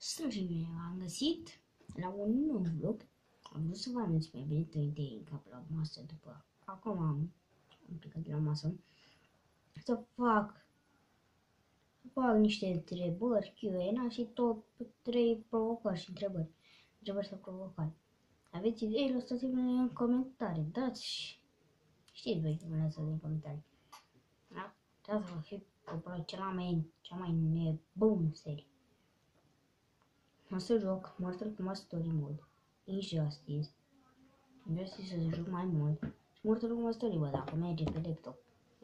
Străjime, am găsit la un nou vlog. Am vrut să vă anunț mai bine înainte în cap la masă, după acum am plecat de la masă, să fac niște întrebări, Q&A și tot 3 provocări și întrebări. Întrebări sau provocări. Aveți idei, lăsați-mi în comentarii, dați, știți voi cum lăsați în comentarii. Da? Trebuie să fi probabil cea mai nebună serie. O să joc Mortal Kombat Story Mode, Injustice să joc mai mult. Și Mortal Kombat Story, bă, dacă merge pe laptop,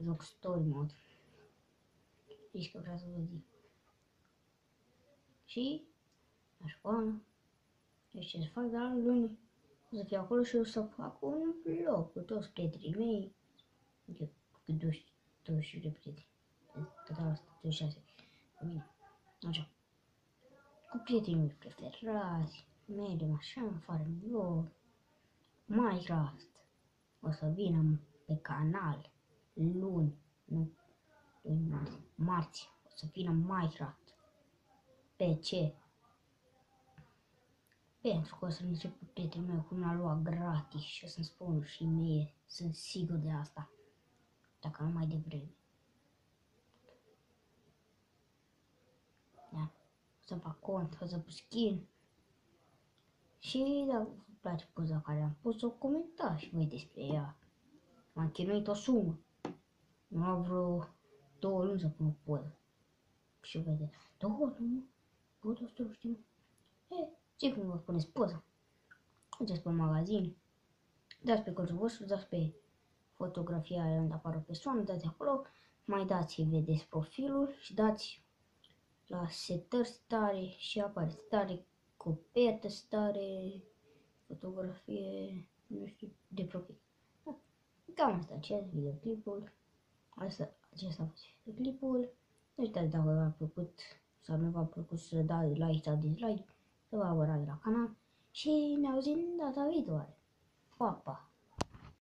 joc Story Mode. Deci că vreau să vă zic. Și la școală, deci ce să fac, dar luni o să fiu acolo și o să fac un vlog cu toți prietenii mei. Eu cu 20 de prieteni. Total asta, 26. Cu mine. Așa. Cu prietenii mei preferați. Mergem așa în afară în vlog. Minecraft. O să vină pe canal luni, nu luni, marți. O să vină Minecraft. Pe ce? Pentru că o să încep cu prietenul meu cum l-a luat gratis și o să-mi spun și mie, sunt sigur de asta. Dacă nu mai devreme. Da. O să fac cont, o să pun skin. Și dacă vă place poza care am pus-o, comentați și voi despre ea. M-am chinuit o sumă. Nu am vreo 2 luni să pun o poză. Și vede, 2 luni? Poză să știu. Ce cum vă puneți poza? Mergeți pe magazin, dați pe codul vostru, dați pe fotografia aia unde apare o persoană, dați acolo, mai dați, vedeți profilul și dați la setări stare și apare stare, copertă stare, fotografie, nu știu, de profil. Da. Cam asta, acest videoclipul, acesta a fost videoclipul. Nu uitați dacă v-a plăcut sau nu v-a plăcut să dați like sau dislike, să vă abonați la canal și ne auzim data viitoare. Pa, pa!